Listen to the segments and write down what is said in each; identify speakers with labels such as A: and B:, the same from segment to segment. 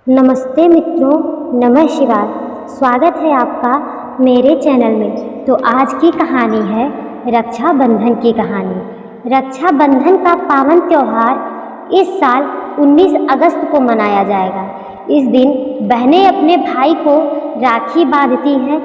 A: नमस्ते मित्रों, नमः शिवाय। स्वागत है आपका मेरे चैनल में। तो आज की कहानी है रक्षाबंधन की कहानी। रक्षाबंधन का पावन त्यौहार इस साल 19 अगस्त को मनाया जाएगा। इस दिन बहनें अपने भाई को राखी बांधती हैं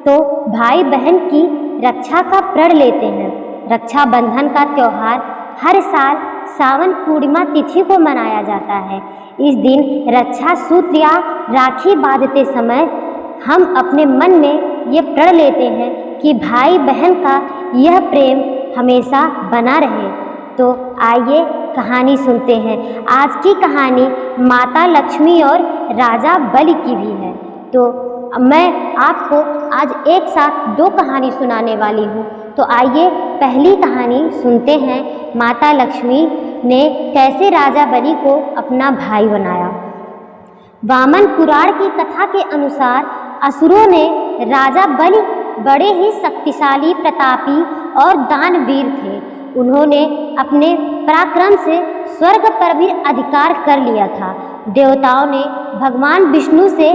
A: तो भाई बहन की रक्षा का प्रण लेते हैं। रक्षाबंधन का त्यौहार हर साल सावन पूर्णिमा तिथि को मनाया जाता है। इस दिन रक्षा सूत्र या राखी बांधते समय हम अपने मन में ये प्रण लेते हैं कि भाई बहन का यह प्रेम हमेशा बना रहे। तो आइए कहानी सुनते हैं। आज की कहानी माता लक्ष्मी और राजा बलि की भी है। तो मैं आपको आज एक साथ दो कहानी सुनाने वाली हूँ। तो आइए पहली कहानी सुनते हैं। माता लक्ष्मी ने कैसे राजा बलि को अपना भाई बनाया। वामन पुराण की कथा के अनुसार असुरों ने राजा बलि बड़े ही शक्तिशाली, प्रतापी और दानवीर थे। उन्होंने अपने पराक्रम से स्वर्ग पर भी अधिकार कर लिया था। देवताओं ने भगवान विष्णु से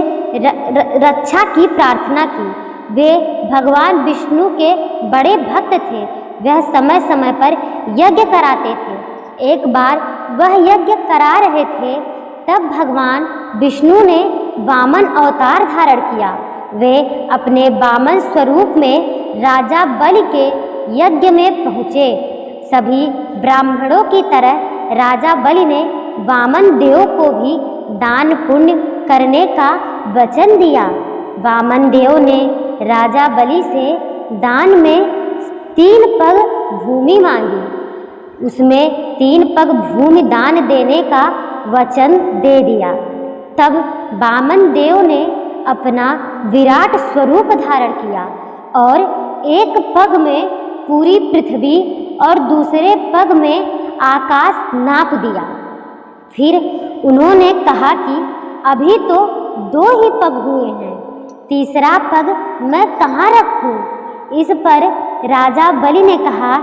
A: रक्षा की प्रार्थना की। वे भगवान विष्णु के बड़े भक्त थे। वह समय समय पर यज्ञ कराते थे। एक बार वह यज्ञ करा रहे थे, तब भगवान विष्णु ने वामन अवतार धारण किया। वे अपने वामन स्वरूप में राजा बलि के यज्ञ में पहुँचे। सभी ब्राह्मणों की तरह राजा बलि ने वामन देव को भी दान पुण्य करने का वचन दिया। वामन देव ने राजा बलि से दान में 3 पग भूमि मांगी। उसमें 3 पग भूमि दान देने का वचन दे दिया। तब वामन देव ने अपना विराट स्वरूप धारण किया और एक पग में पूरी पृथ्वी और दूसरे पग में आकाश नाप दिया। फिर उन्होंने कहा कि अभी तो 2 ही पग हुए हैं, तीसरा पग मैं कहाँ रखूं? इस पर राजा बलि ने कहा,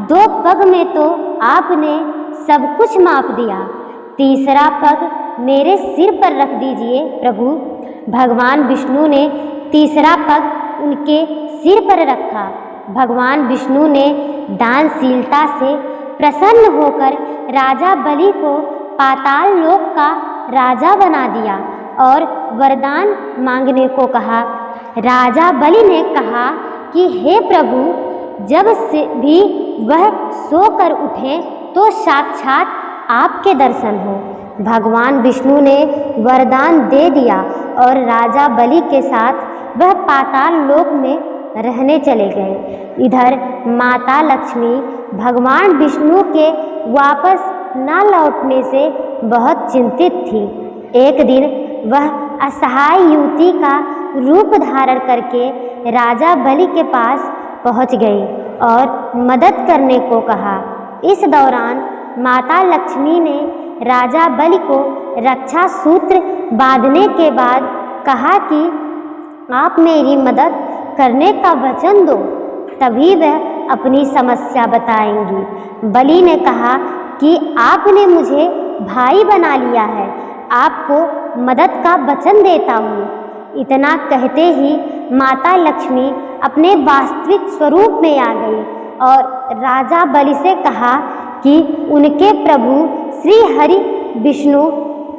A: 2 पग में तो आपने सब कुछ माप दिया, तीसरा पग मेरे सिर पर रख दीजिए प्रभु। भगवान विष्णु ने तीसरा पग उनके सिर पर रखा। भगवान विष्णु ने दानशीलता से प्रसन्न होकर राजा बलि को पाताल लोक का राजा बना दिया और वरदान मांगने को कहा। राजा बलि ने कहा कि हे प्रभु, जब से भी वह सोकर उठे तो साक्षात आपके दर्शन हो। भगवान विष्णु ने वरदान दे दिया और राजा बलि के साथ वह पाताल लोक में रहने चले गए। इधर माता लक्ष्मी भगवान विष्णु के वापस न लौटने से बहुत चिंतित थी। एक दिन वह असहाय युवती का रूप धारण करके राजा बलि के पास पहुंच गई और मदद करने को कहा। इस दौरान माता लक्ष्मी ने राजा बलि को रक्षा सूत्र बांधने के बाद कहा कि आप मेरी मदद करने का वचन दो, तभी वह अपनी समस्या बताएंगी। बलि ने कहा कि आपने मुझे भाई बना लिया है, आपको मदद का वचन देता हूँ। इतना कहते ही माता लक्ष्मी अपने वास्तविक स्वरूप में आ गई और राजा बलि से कहा कि उनके प्रभु श्री हरि विष्णु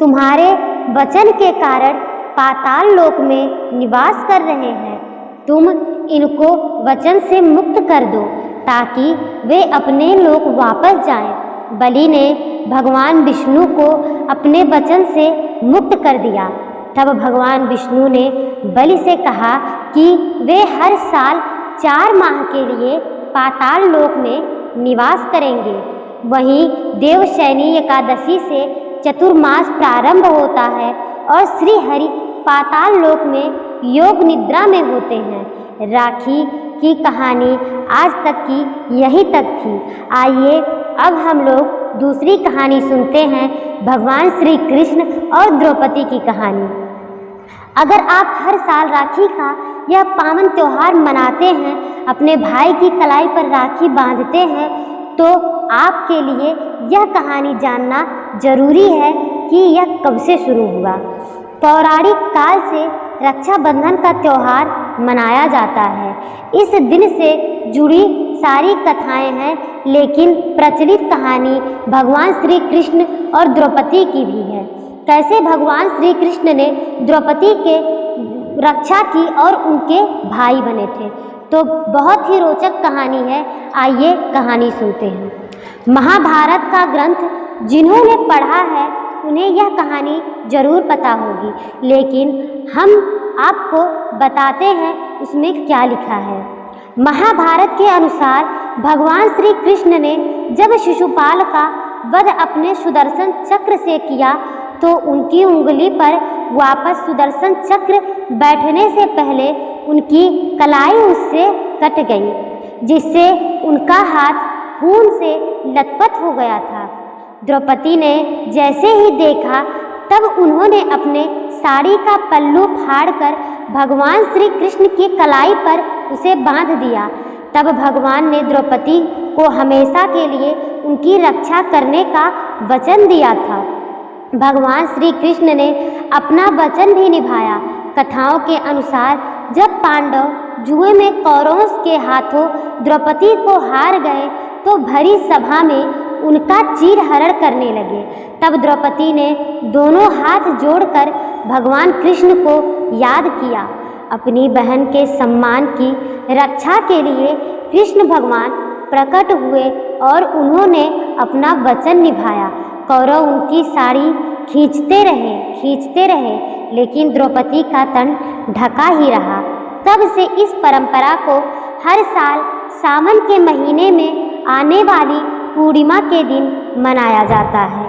A: तुम्हारे वचन के कारण पाताल लोक में निवास कर रहे हैं। तुम इनको वचन से मुक्त कर दो ताकि वे अपने लोक वापस जाएं। बलि ने भगवान विष्णु को अपने वचन से मुक्त कर दिया। तब भगवान विष्णु ने बलि से कहा कि वे हर साल 4 माह के लिए पाताल लोक में निवास करेंगे। वहीं देवशयनी एकादशी से चतुर्मास प्रारंभ होता है और श्री हरि पाताल लोक में योग निद्रा में होते हैं। राखी की कहानी आज तक की यहीं तक थी। आइए अब हम लोग दूसरी कहानी सुनते हैं, भगवान श्री कृष्ण और द्रौपदी की कहानी। अगर आप हर साल राखी का यह पावन त्यौहार मनाते हैं, अपने भाई की कलाई पर राखी बांधते हैं, तो आपके लिए यह कहानी जानना जरूरी है कि यह कब से शुरू हुआ। पौराणिक काल से रक्षाबंधन का त्यौहार मनाया जाता है। इस दिन से जुड़ी सारी कथाएं हैं, लेकिन प्रचलित कहानी भगवान श्री कृष्ण और द्रौपदी की भी है। कैसे भगवान श्री कृष्ण ने द्रौपदी के रक्षा की और उनके भाई बने थे। तो बहुत ही रोचक कहानी है, आइए कहानी सुनते हैं। महाभारत का ग्रंथ जिन्होंने पढ़ा है उन्हें यह कहानी जरूर पता होगी, लेकिन हम आपको बताते हैं उसमें क्या लिखा है। महाभारत के अनुसार भगवान श्री कृष्ण ने जब शिशुपाल का वध अपने सुदर्शन चक्र से किया तो उनकी उंगली पर वापस सुदर्शन चक्र बैठने से पहले उनकी कलाई उससे कट गई, जिससे उनका हाथ खून से लथपथ हो गया था। द्रौपदी ने जैसे ही देखा तब उन्होंने अपने साड़ी का पल्लू फाड़कर भगवान श्री कृष्ण की कलाई पर उसे बांध दिया। तब भगवान ने द्रौपदी को हमेशा के लिए उनकी रक्षा करने का वचन दिया था। भगवान श्री कृष्ण ने अपना वचन भी निभाया। कथाओं के अनुसार जब पांडव जुए में कौरवों के हाथों द्रौपदी को हार गए तो भरी सभा में उनका चीरहरण करने लगे। तब द्रौपदी ने दोनों हाथ जोड़कर भगवान कृष्ण को याद किया। अपनी बहन के सम्मान की रक्षा के लिए कृष्ण भगवान प्रकट हुए और उन्होंने अपना वचन निभाया। कौरव उनकी साड़ी खींचते रहे, लेकिन द्रौपदी का तन ढका ही रहा। तब से इस परंपरा को हर साल सावन के महीने में आने वाली पूर्णिमा के दिन मनाया जाता है।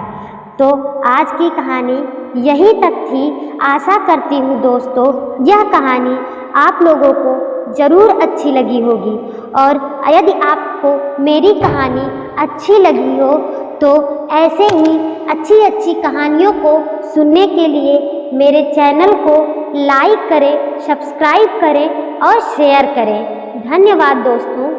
A: तो आज की कहानी यहीं तक थी। आशा करती हूँ दोस्तों यह कहानी आप लोगों को ज़रूर अच्छी लगी होगी, और यदि आपको मेरी कहानी अच्छी लगी हो तो ऐसे ही अच्छी कहानियों को सुनने के लिए मेरे चैनल को लाइक करें, सब्सक्राइब करें और शेयर करें। धन्यवाद दोस्तों।